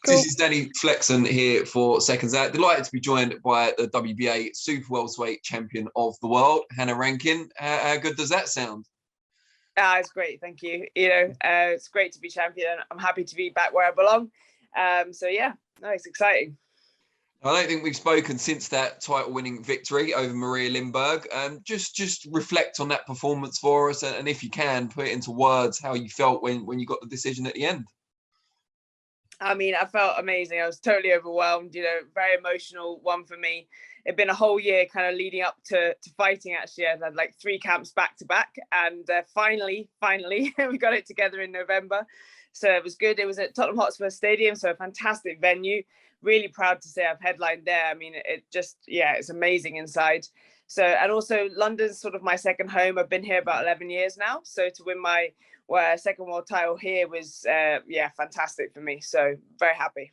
Cool. This is Danny Flexen here for SecondsOut. Delighted to be joined by the WBA super-welterweight champion of the world, Hannah Rankin. How good does that sound? It's great, thank you. It's great to be champion. I'm happy to be back where I belong. So yeah, no, it's exciting. I don't think we've spoken since that title-winning victory over Maria Lindberg. Just reflect on that performance for us, and if you can, put it into words how you felt when you got the decision at the end. I mean, I felt amazing. I was totally overwhelmed, very emotional one for me. It'd been a whole year kind of leading up to fighting, actually. I had like 3 camps back to back, and finally, we got it together in November. So it was good. It was at Tottenham Hotspur Stadium, so a fantastic venue. Really proud to say I've headlined there. I mean, it's amazing inside. So, and also London's sort of my second home. I've been here about 11 years now. So to win my second world title here was, fantastic for me. So very happy.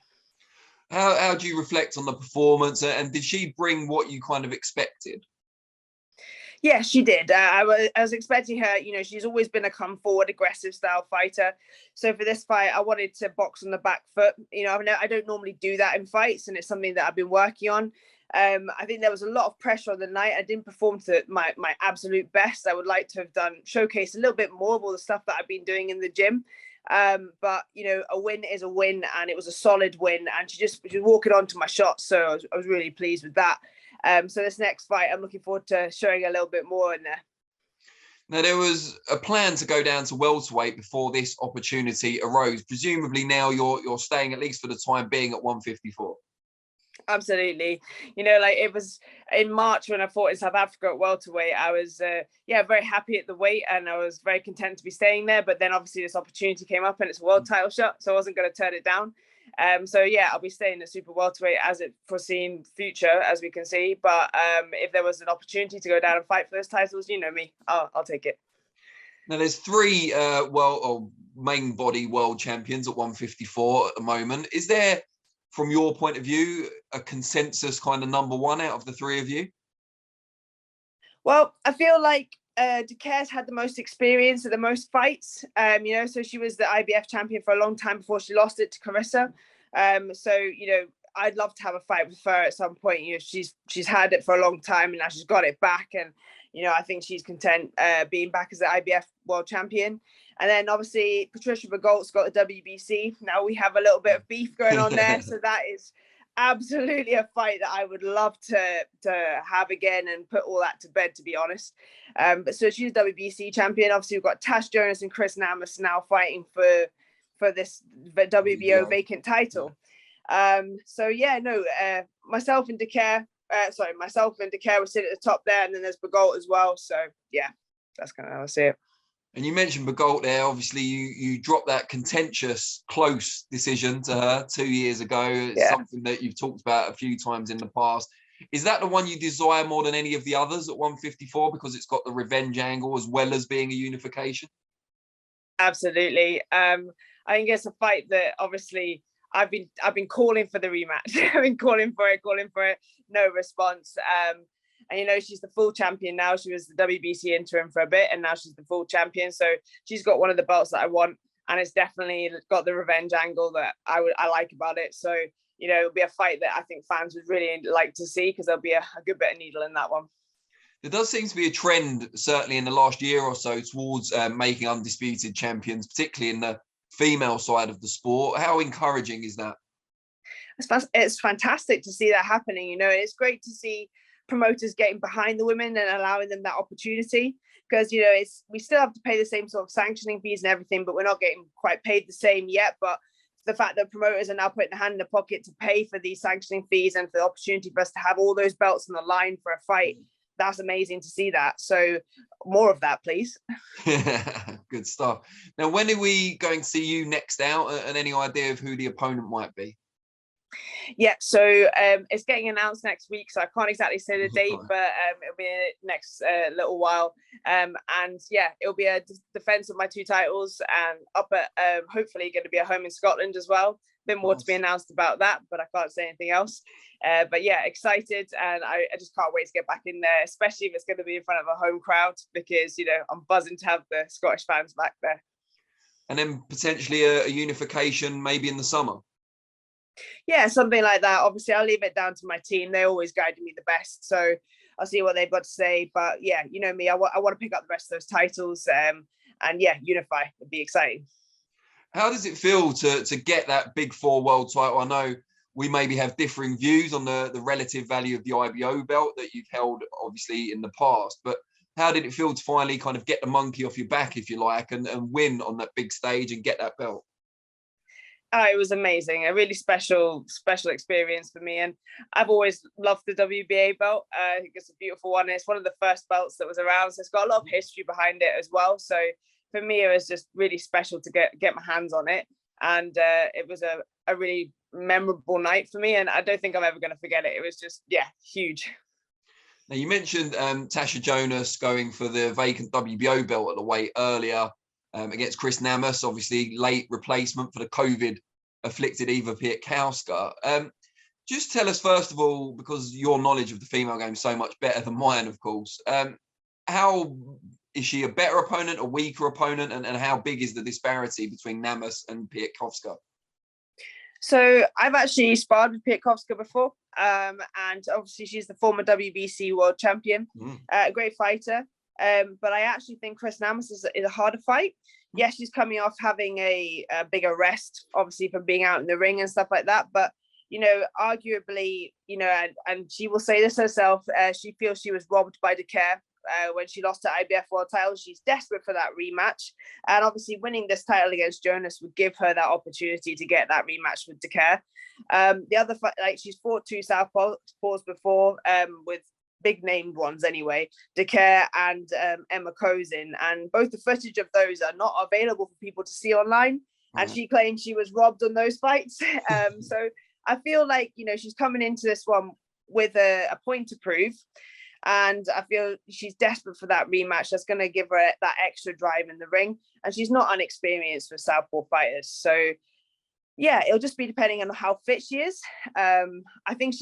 How do you reflect on the performance, and did she bring what you kind of expected? Yeah, she did. I was expecting her. She's always been a come forward, aggressive style fighter. So for this fight, I wanted to box on the back foot. I don't normally do that in fights, and it's something that I've been working on. I think there was a lot of pressure on the night. I didn't perform to my absolute best. I would like to have showcased a little bit more of all the stuff that I've been doing in the gym. But a win is a win, and it was a solid win. And she was walking on to my shots, so I was really pleased with that. So this next fight, I'm looking forward to showing a little bit more in there. Now, there was a plan to go down to welterweight before this opportunity arose. Presumably now you're staying, at least for the time being, at 154. Absolutely. It was in March when I fought in South Africa at welterweight. I was very happy at the weight, and I was very content to be staying there. But then obviously this opportunity came up, and it's a world title shot, so I wasn't going to turn it down. I'll be staying at super welterweight as it foreseen future, as we can see. But if there was an opportunity to go down and fight for those titles, you know me, I'll take it. Now, there's 3 main body world champions at 154 at the moment. Is there, from your point of view, a consensus kind of number 1 out of the 3 of you? Well, I feel like Decair's had the most experience and the most fights, so she was the IBF champion for a long time before she lost it to Carissa. I'd love to have a fight with her at some point. She's had it for a long time, and now she's got it back, and I think she's content being back as the IBF world champion. And then obviously Patricia Bergault's got the WBC. Now we have a little bit of beef going on there, so that is absolutely a fight that I would love to have again and put all that to bed, to be honest. So she's WBC champion. Obviously, we've got Natasha Jonas and Chris Namus now fighting for this WBO vacant title. Myself and Decair will sit at the top there, and then there's Bergault as well. So yeah, that's kind of how I see it. And you mentioned Bergault there. Obviously, you dropped that contentious, close decision to her 2 years ago. It's something that you've talked about a few times in the past. Is that the one you desire more than any of the others at 154 because it's got the revenge angle as well as being a unification? Absolutely. I think it's a fight that obviously I've been calling for the rematch. I've been calling for it. No response. And she's the full champion now. She was the WBC interim for a bit, and now she's the full champion. So she's got one of the belts that I want, and it's definitely got the revenge angle that I like about it. So it'll be a fight that I think fans would really like to see, because there'll be a good bit of needle in that one. There does seem to be a trend, certainly in the last year or so, towards making undisputed champions, particularly in the female side of the sport. How encouraging is that? It's fantastic to see that happening. It's great to see promoters getting behind the women and allowing them that opportunity, because we still have to pay the same sort of sanctioning fees and everything, but we're not getting quite paid the same yet. But the fact that promoters are now putting a hand in the pocket to pay for these sanctioning fees and for the opportunity for us to have all those belts on the line for a fight, that's amazing to see that. So more of that, please. Good stuff. Now, when are we going to see you next out, and any idea of who the opponent might be? Yeah, so it's getting announced next week, so I can't exactly say the date, but it'll be next little while. And yeah, it'll be a defense of my 2 titles, and up at hopefully going to be a home in Scotland as well. A bit more to be announced about that, but I can't say anything else. But yeah, excited, and I just can't wait to get back in there, especially if it's going to be in front of a home crowd, because I'm buzzing to have the Scottish fans back there. And then potentially a unification maybe in the summer. Yeah, something like that. Obviously, I'll leave it down to my team. They always guide me the best, so I'll see what they've got to say. But yeah, you know me, I want to pick up the rest of those titles, and yeah, unify would be exciting. How does it feel to get that big 4 world title? I know we maybe have differing views on the relative value of the IBO belt that you've held, obviously, in the past, but how did it feel to finally kind of get the monkey off your back, if you like, and win on that big stage and get that belt? Oh, it was amazing. A really special experience for me. And I've always loved the WBA belt. I think it's a beautiful one. It's one of the first belts that was around. So it's got a lot of history behind it as well. So for me, it was just really special to get my hands on it. And it was a really memorable night for me. And I don't think I'm ever going to forget it. It was just, yeah, huge. Now, you mentioned Natasha Jonas going for the vacant WBO belt at the weight earlier. Against Chris Namus, obviously late replacement for the COVID-afflicted Eva Pietkowska. Just tell us, first of all, because your knowledge of the female game is so much better than mine, of course, how is she a better opponent, a weaker opponent, and how big is the disparity between Namus and Pietkowska? So I've actually sparred with Pietkowska before, and obviously she's the former WBC world champion, a great fighter. But I actually think Chris Namus is a harder fight. Yes, she's coming off having a bigger rest, obviously, from being out in the ring and stuff like that. But, arguably, and she will say this herself, she feels she was robbed by Decaire when she lost her IBF world title. She's desperate for that rematch. And obviously winning this title against Jonas would give her that opportunity to get that rematch with Decaire. The other fight, she's fought 2 southpaws before with big named ones anyway, Decaire and Emma Kozin, and both the footage of those are not available for people to see online. And she claimed she was robbed on those fights. So I feel like, she's coming into this one with a point to prove. And I feel she's desperate for that rematch. That's going to give her that extra drive in the ring. And she's not unexperienced with southpaw fighters. So yeah, it'll just be depending on how fit she is. I think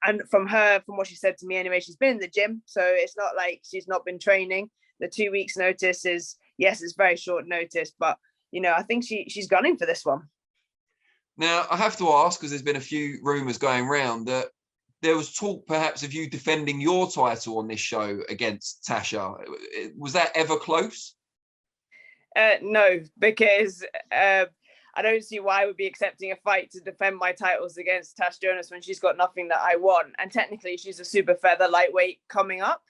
and from what she said to me anyway, she's been in the gym. So it's not like she's not been training. The 2 weeks notice is, yes, it's very short notice, but, I think she's gunning for this one. Now, I have to ask, because there's been a few rumours going around that there was talk perhaps of you defending your title on this show against TASHA. Was that ever close? No, because I don't see why I would be accepting a fight to defend my titles against Natasha Jonas when she's got nothing that I want. And technically she's a super feather lightweight coming up.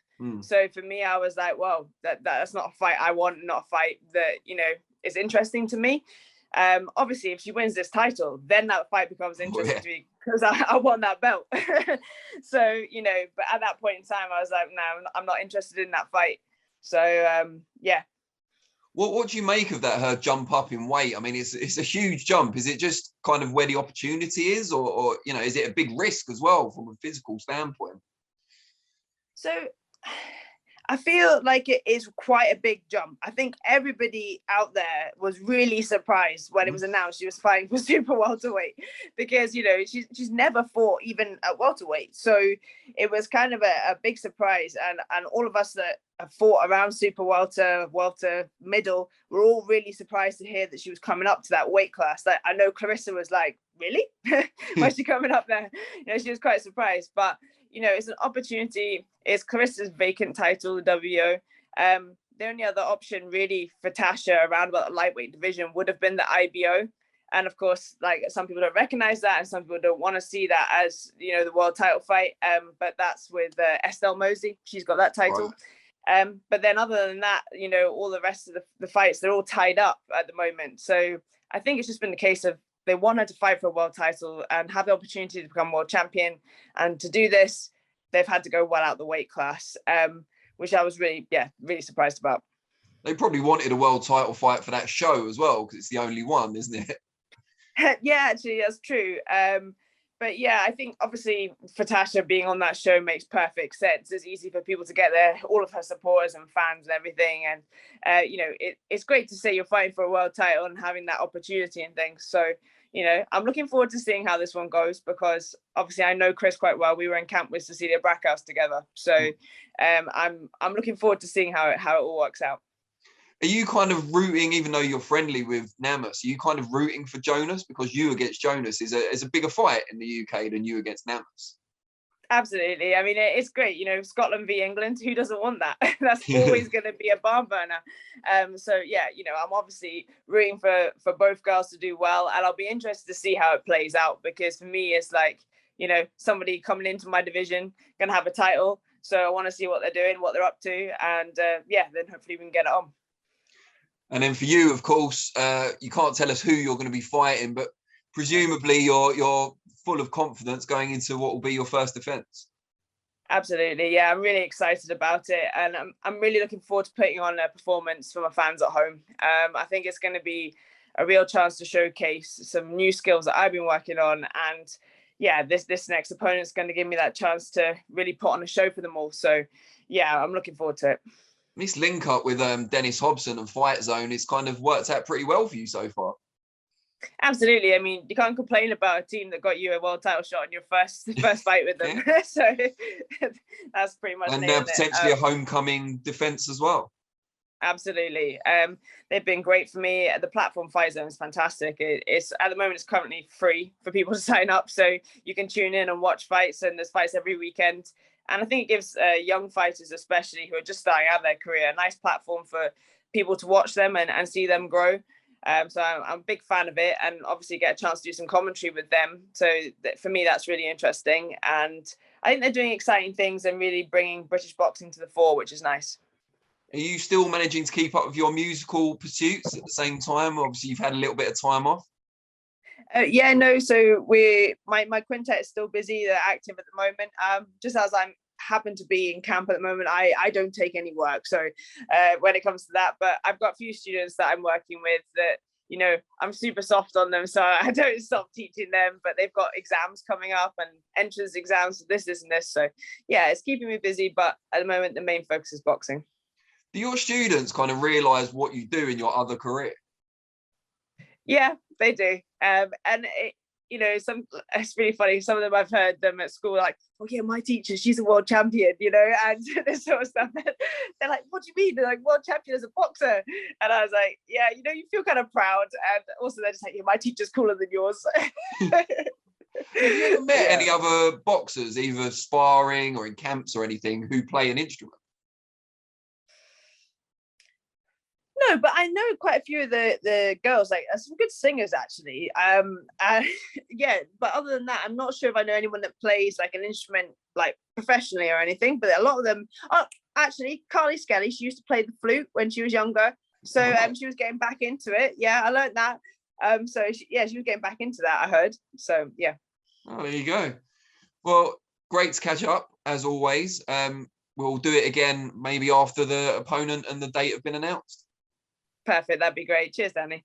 So for me, I was like, well, that's not a fight I want, not a fight that, is interesting to me. Obviously, if she wins this title, then that fight becomes interesting to me because I want that belt. So, but at that point in time, I was like, no, I'm not interested in that fight. So, yeah. What do you make of that, her jump up in weight? I mean, it's a huge jump. Is it just kind of where the opportunity is, or is it a big risk as well from a physical standpoint? So I feel like it is quite a big jump. I think everybody out there was really surprised when it was announced she was fighting for super welterweight, because she's never fought even at welterweight. So it was kind of a big surprise, and all of us that have fought around super welter middle were all really surprised to hear that she was coming up to that weight class. Like, I know Clarissa was like, really? Why's she coming up there? She was quite surprised, but it's an opportunity. It's Carissa's vacant title, the WO. The only other option really for TASHA around about the lightweight division would have been the IBO. And of course, like, some people don't recognize that, and some people don't want to see that as, the world title fight. But that's with Estelle Mosley. She's got that title. Right. But then other than that, all the rest of the fights, they're all tied up at the moment. So I think it's just been the case of they want her to fight for a world title and have the opportunity to become world champion. And to do this, they've had to go well out the weight class, which I was really surprised about. They probably wanted a world title fight for that show as well, because it's the only one, isn't it? Yeah, actually, that's true. But yeah, I think obviously for TASHA being on that show makes perfect sense. It's easy for people to get there, all of her supporters and fans and everything. And, it's great to say you're fighting for a world title and having that opportunity and things. So, I'm looking forward to seeing how this one goes, because obviously I know Chris quite well. We were in camp with Cecilia Brackhouse together. So I'm looking forward to seeing how it all works out. Are you kind of rooting, even though you're friendly with Namus, are you kind of rooting for Jonas, because you against Jonas is a bigger fight in the UK than you against Namus? Absolutely. I mean, it's great. Scotland v England. Who doesn't want that? That's always going to be a barn burner. So yeah, I'm obviously rooting for both girls to do well, and I'll be interested to see how it plays out, because for me, it's like, somebody coming into my division going to have a title. So I want to see what they're doing, what they're up to, and then hopefully we can get it on. And then for you, of course, you can't tell us who you're going to be fighting, but presumably you're full of confidence going into what will be your first defense. Absolutely, yeah, I'm really excited about it, and I'm really looking forward to putting on a performance for my fans at home. I think it's going to be a real chance to showcase some new skills that I've been working on, and yeah, this next opponent's going to give me that chance to really put on a show for them all. So yeah, I'm looking forward to it. This link up with Dennis Hobson and Fight Zone, it's kind of worked out pretty well for you so far. Absolutely. I mean, you can't complain about a team that got you a world title shot in your first fight with them. Yeah. So that's pretty much. And potentially a homecoming defense as well. Absolutely. They've been great for me. The platform Fight Zone is fantastic. It's at the moment, it's currently free for people to sign up, so you can tune in and watch fights, and there's fights every weekend. And I think it gives young fighters, especially who are just starting out their career, a nice platform for people to watch them and see them grow. So I'm a big fan of it, and obviously get a chance to do some commentary with them. So for me, that's really interesting. And I think they're doing exciting things and really bringing British boxing to the fore, which is nice. Are you still managing to keep up with your musical pursuits at the same time? Obviously, you've had a little bit of time off. Yeah, no. So my quintet is still busy. They're active at the moment. Just as I happen to be in camp at the moment, I don't take any work. So when it comes to that, but I've got a few students that I'm working with that, I'm super soft on them. So I don't stop teaching them, but they've got exams coming up and entrance exams, this and this. So yeah, it's keeping me busy. But at the moment, the main focus is boxing. Do your students kind of realize what you do in your other career? Yeah, they do. And it's really funny. Some of them, I've heard them at school like, oh yeah, my teacher, she's a world champion, and this sort of stuff. They're like, what do you mean? They're like, world champion as a boxer. And I was like, yeah, you feel kind of proud. And also they're just like, yeah, my teacher's cooler than yours. Have you ever met any other boxers, either sparring or in camps or anything, who play an instrument? No, but I know quite a few of the girls, like some good singers actually. Yeah, but other than that, I'm not sure if I know anyone that plays like an instrument like professionally or anything. But a lot of them, actually, Carly Skelly, she used to play the flute when she was younger, so she was getting back into it. Yeah, I learned that. So she was getting back into that, I heard. So yeah. Oh, there you go. Well, great to catch up as always. We'll do it again maybe after the opponent and the date have been announced. Perfect. That'd be great. Cheers, Danny.